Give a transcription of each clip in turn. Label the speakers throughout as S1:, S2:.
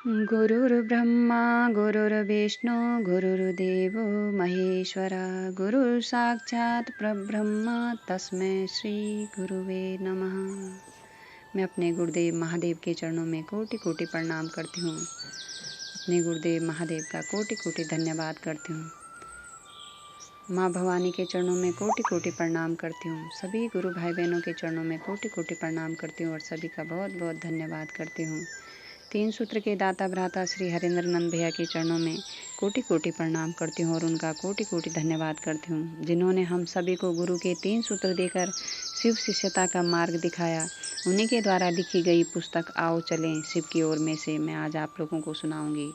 S1: गुरुर्ब्रह्मा गुरुर्विष्णु गुरुर्देवो महेश्वरा गुरु साक्षात परब्रह्म तस्मै श्री गुरुवे नमः। मैं अपने गुरुदेव महादेव के चरणों में कोटि कोटि प्रणाम करती हूँ। अपने गुरुदेव महादेव का कोटि कोटि धन्यवाद करती हूँ। माँ भवानी के चरणों में कोटि कोटि प्रणाम करती हूँ। सभी गुरु भाई बहनों के चरणों में कोटि कोटि प्रणाम करती हूँ और सभी का बहुत बहुत धन्यवाद करती हूँ। तीन सूत्र के दाता भ्राता श्री हरेंद्र नंद भैया के चरणों में कोटि कोटि प्रणाम करती हूँ और उनका कोटि कोटि धन्यवाद करती हूँ, जिन्होंने हम सभी को गुरु के 3 सूत्र देकर शिव शिष्यता का मार्ग दिखाया। उन्हीं के द्वारा लिखी गई पुस्तक आओ चलें शिव की ओर में से मैं आज आप लोगों को सुनाऊंगी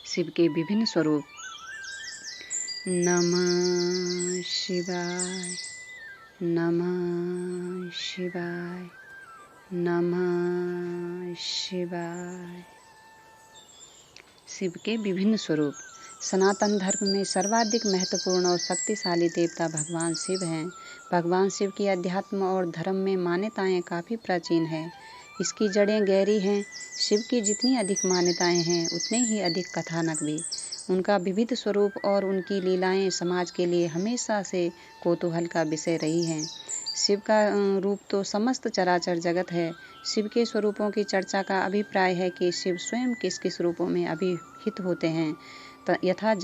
S1: शिव के विभिन्न स्वरूप। नमः शिवाय, नमः शिवाय, नमः शिवाय। शिव के विभिन्न स्वरूप। सनातन धर्म में सर्वाधिक महत्वपूर्ण और शक्तिशाली देवता भगवान शिव हैं। भगवान शिव की अध्यात्म और धर्म में मान्यताएं काफ़ी प्राचीन हैं। इसकी जड़ें गहरी हैं। शिव की जितनी अधिक मान्यताएं हैं उतने ही अधिक कथानक भी। उनका विविध स्वरूप और उनकी लीलाएं समाज के लिए हमेशा से कौतूहल का विषय रही हैं। शिव का रूप तो समस्त चराचर जगत है। शिव के स्वरूपों की चर्चा का अभिप्राय है कि शिव स्वयं किस किस रूपों में अभिहित होते हैं। यथा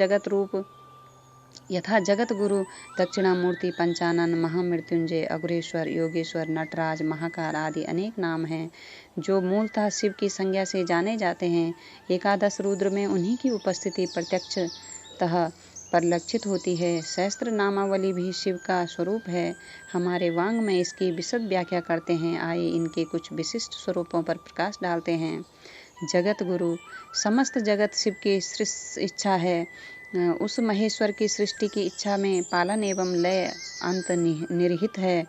S1: जगत गुरु, दक्षिणामूर्ति, पंचानन, महामृत्युंजय, अघोरेश्वर, योगेश्वर, नटराज, महाकाल आदि अनेक नाम हैं जो मूलतः शिव की संज्ञा से जाने जाते हैं। एकादश रुद्र में उन्हीं की उपस्थिति प्रत्यक्षतः परिलक्षित होती है। सहस्त्र नामावली भी शिव का स्वरूप है। हमारे वांग में इसकी विशद व्याख्या करते हैं। आइए इनके कुछ विशिष्ट स्वरूपों पर प्रकाश डालते हैं। जगत गुरु। समस्त जगत शिव की इच्छा है। उस महेश्वर की सृष्टि की इच्छा में पालन एवं लय अंत निहित है।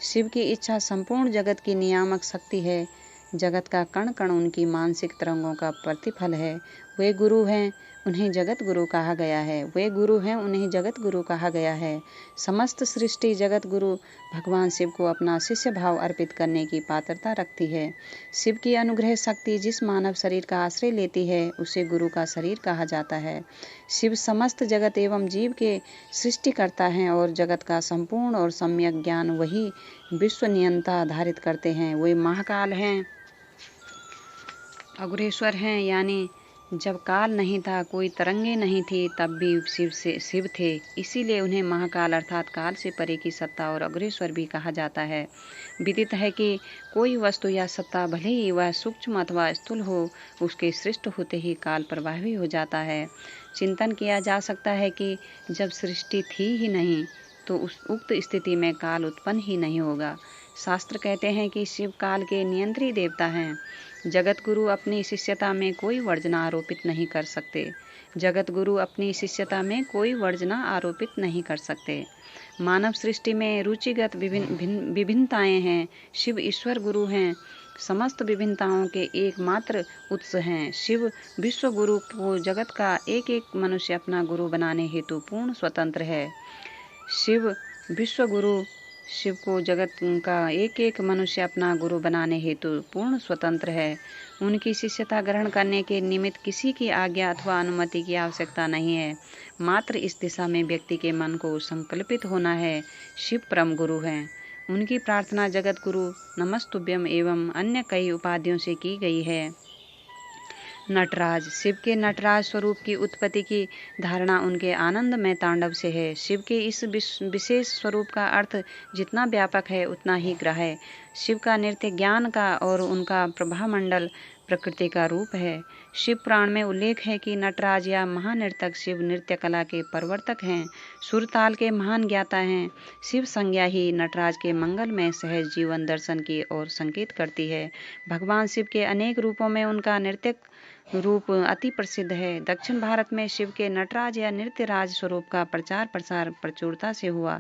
S1: शिव की इच्छा संपूर्ण जगत की नियामक शक्ति है। जगत का कण कण उनकी मानसिक तरंगों का प्रतिफल है। वे गुरु हैं, उन्हें जगत गुरु कहा गया है। वे गुरु हैं, उन्हें जगत गुरु कहा गया है। समस्त सृष्टि जगत गुरु भगवान शिव को अपना शिष्य भाव अर्पित करने की पात्रता रखती है। शिव की अनुग्रह शक्ति जिस मानव शरीर का आश्रय लेती है उसे गुरु का शरीर कहा जाता है। शिव समस्त जगत एवं जीव के सृष्टि करता है और जगत का संपूर्ण और सम्यक ज्ञान वही विश्व नियंता धारित करते हैं। वे महाकाल हैं, अघोरेश्वर हैं, यानी जब काल नहीं था, कोई तरंगे नहीं थी, तब भी शिव थे। इसीलिए उन्हें महाकाल अर्थात काल से परे की सत्ता और अघोरेश्वर भी कहा जाता है। विदित है कि कोई वस्तु या सत्ता भले ही वह सूक्ष्म अथवा स्थूल हो, उसके सृष्ट होते ही काल प्रभावी हो जाता है। चिंतन किया जा सकता है कि जब सृष्टि थी ही नहीं तो उस उक्त स्थिति में काल उत्पन्न ही नहीं होगा। शास्त्र कहते हैं कि शिव काल के नियंत्री देवता हैं। जगत गुरु अपनी शिष्यता में कोई वर्जना आरोपित नहीं कर सकते। जगत गुरु अपनी शिष्यता में कोई वर्जना आरोपित नहीं कर सकते। मानव सृष्टि में रुचिगत विभिन्नताएं हैं। शिव ईश्वर गुरु हैं, समस्त विभिन्नताओं के एकमात्र उत्स हैं। शिव विश्व गुरु को जगत का एक एक मनुष्य अपना गुरु बनाने हेतु पूर्ण स्वतंत्र है। शिव विश्व गुरु शिव को जगत का एक एक मनुष्य अपना गुरु बनाने हेतु पूर्ण स्वतंत्र है। उनकी शिष्यता ग्रहण करने के निमित्त किसी की आज्ञा अथवा अनुमति की आवश्यकता नहीं है। मात्र इस दिशा में व्यक्ति के मन को संकल्पित होना है। शिव परम गुरु हैं। उनकी प्रार्थना जगत गुरु नमस्तुभ्यम एवं अन्य कई उपाधियों से की गई है। नटराज। शिव के नटराज स्वरूप की उत्पत्ति की धारणा उनके आनंद में तांडव से है। शिव के इस विशेष स्वरूप का अर्थ जितना व्यापक है उतना ही ग्राह्य। शिव का नृत्य ज्ञान का और उनका प्रभामंडल प्रकृति का रूप है। शिव पुराण में उल्लेख है कि नटराज या महानर्तक शिव नृत्य कला के प्रवर्तक हैं, सुरताल के महान ज्ञाता हैं। शिव संज्ञा ही नटराज के मंगल में सहज जीवन दर्शन की ओर संकेत करती है। भगवान शिव के अनेक रूपों में उनका नृत्य रूप अति प्रसिद्ध है। दक्षिण भारत में शिव के नटराज या नृत्यराज स्वरूप का प्रचार प्रसार प्रचुरता से हुआ।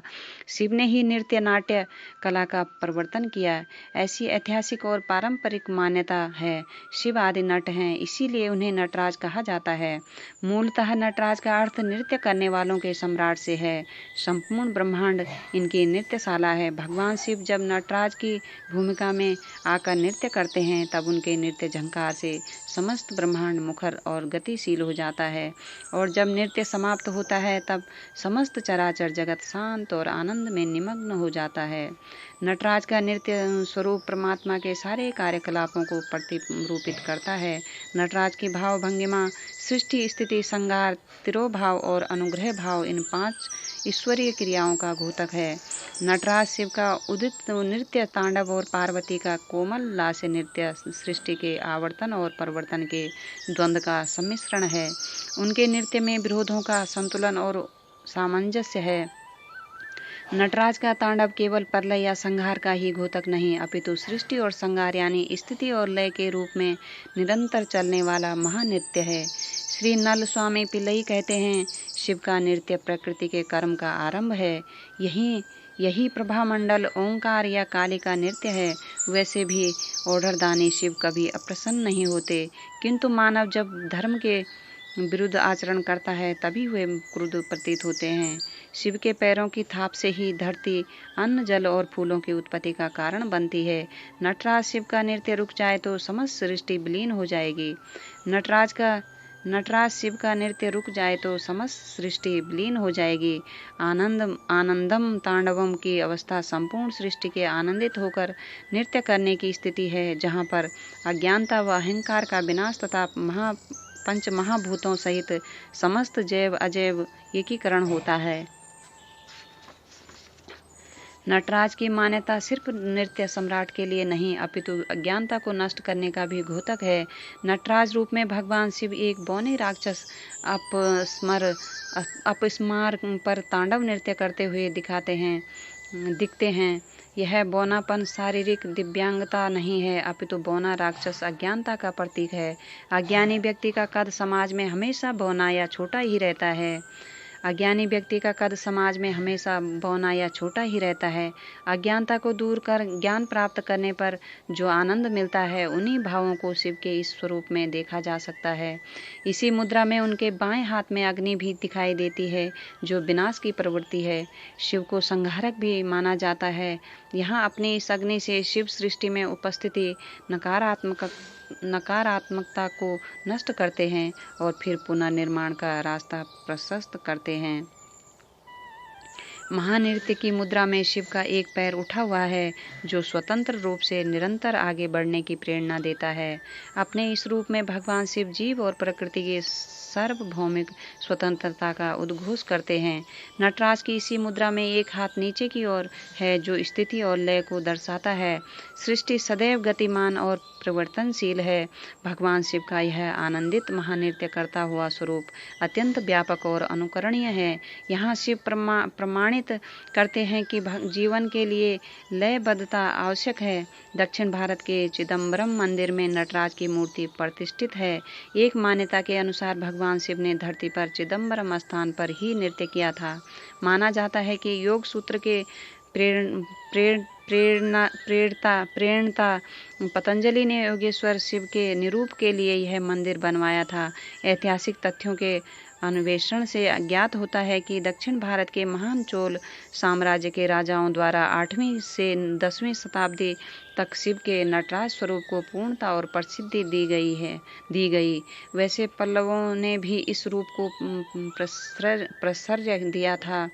S1: शिव ने ही नृत्य नाट्य कला का प्रवर्तन किया, ऐसी ऐतिहासिक और पारंपरिक मान्यता है। शिव आदि नट हैं, इसीलिए उन्हें नटराज कहा जाता है। मूलतः नटराज का अर्थ नृत्य करने वालों के सम्राट से है। संपूर्ण ब्रह्मांड इनकी नृत्यशाला है। भगवान शिव जब नटराज की भूमिका में आकर नृत्य करते हैं तब उनके नृत्य झंकार से समस्त ब्रह्मांड मुखर और गतिशील हो जाता है, और जब नृत्य समाप्त होता है तब समस्त चराचर जगत शांत और आनंद में निमग्न हो जाता है। नटराज का नृत्य स्वरूप परमात्मा के सारे कार्यकलापों को प्रतिरूपित करता है। नटराज की भाव भंगिमा सृष्टि, स्थिति, संहार, तिरोभाव और अनुग्रह भाव इन 5 ईश्वरीय क्रियाओं का घोतक है। नटराज शिव का उदित नृत्य तांडव और पार्वती का कोमल लास्य नृत्य सृष्टि के आवर्तन और परिवर्तन के द्वंद्व का सम्मिश्रण है। उनके नृत्य में विरोधों का संतुलन और सामंजस्य है। नटराज का तांडव केवल प्रलय या संहार का ही घोतक नहीं, अपितु सृष्टि और संहार यानी स्थिति और लय के रूप में निरंतर चलने वाला महानृत्य है। श्री नल स्वामी पिल्लई कहते हैं, शिव का नृत्य प्रकृति के कर्म का आरंभ है। यही प्रभामंडल ओंकार या काली का नृत्य है। वैसे भी ओढ़रदानी शिव कभी अप्रसन्न नहीं होते, किंतु मानव जब धर्म के विरुद्ध आचरण करता है तभी वे क्रुद्ध प्रतीत होते हैं। शिव के पैरों की थाप से ही धरती अन्न, जल और फूलों की उत्पत्ति का कारण बनती है। नटराज शिव का नृत्य रुक जाए तो समस्त सृष्टि विलीन हो जाएगी। नटराज शिव का नृत्य रुक जाए तो समस्त सृष्टि विलीन हो जाएगी। आनंदम तांडवम की अवस्था संपूर्ण सृष्टि के आनंदित होकर नृत्य करने की स्थिति है, जहाँ पर अज्ञानता व अहंकार का विनाश तथा पंच महाभूतों सहित समस्त जैव अजैव एकीकरण होता है। नटराज की मान्यता सिर्फ नृत्य सम्राट के लिए नहीं, अपितु अज्ञानता को नष्ट करने का भी घोतक है। नटराज रूप में भगवान शिव एक बौने राक्षस अपस्मार पर तांडव नृत्य करते हुए दिखते हैं। यह बौनापन शारीरिक दिव्यांगता नहीं है, अपितु बौना राक्षस अज्ञानता का प्रतीक है। अज्ञानी व्यक्ति का कद समाज में हमेशा बौना या छोटा ही रहता है। अज्ञानता को दूर कर ज्ञान प्राप्त करने पर जो आनंद मिलता है, उन्हीं भावों को शिव के इस स्वरूप में देखा जा सकता है। इसी मुद्रा में उनके बाएं हाथ में अग्नि भी दिखाई देती है, जो विनाश की प्रवृत्ति है। शिव को संहारक भी माना जाता है। यहाँ अपनी इस अग्नि से शिव सृष्टि में उपस्थिति नकारात्मकता को नष्ट करते हैं और फिर पुनर्निर्माण का रास्ता प्रशस्त करते हैं। महानृत्य की मुद्रा में शिव का एक पैर उठा हुआ है, जो स्वतंत्र रूप से निरंतर आगे बढ़ने की प्रेरणा देता है। अपने इस रूप में भगवान शिव जीव और प्रकृति की सार्वभौमिक स्वतंत्रता का उद्घोष करते हैं। नटराज की इसी मुद्रा में एक हाथ नीचे की ओर है, जो स्थिति और लय को दर्शाता है। सृष्टि सदैव गतिमान और परिवर्तनशील है। भगवान शिव का यह आनंदित महानृत्य करता हुआ स्वरूप अत्यंत व्यापक और अनुकरणीय है। यहाँ शिव प्रमाणित करते हैं कि जीवन के लिए लयबद्धता आवश्यक है। दक्षिण भारत के चिदम्बरम मंदिर में नटराज की मूर्ति प्रतिष्ठित है। एक मान्यता के अनुसार भगवान शिव ने धरती पर चिदम्बरम स्थान पर ही नृत्य किया था। माना जाता है कि योग सूत्र के प्रेरणता पतंजलि ने योगेश्वर शिव के निरूप के लिए यह मंदिर बनवाया था। ऐतिहासिक तथ्यों के अन्वेषण से ज्ञात होता है कि दक्षिण भारत के महान चोल साम्राज्य के राजाओं द्वारा 8वीं से 10वीं शताब्दी तक शिव के नटराज स्वरूप को पूर्णता और प्रसिद्धि दी गई। वैसे पल्लवों ने भी इस रूप को प्रश्रय दिया था।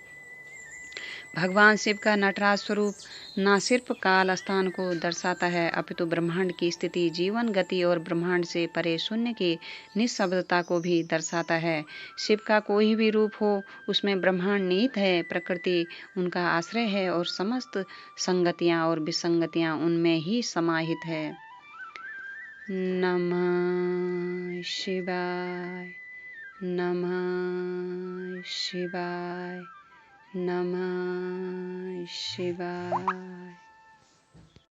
S1: भगवान शिव का नटराज स्वरूप न सिर्फ काल स्थान को दर्शाता है, अपितु ब्रह्मांड की स्थिति, जीवन गति और ब्रह्मांड से परे शून्य की निःशब्दता को भी दर्शाता है। शिव का कोई भी रूप हो, उसमें ब्रह्मांड निहित है, प्रकृति उनका आश्रय है और समस्त संगतियां और विसंगतियां उनमें ही समाहित है। नमः शिवाय, नमः शिवाय, नमः शिवाय।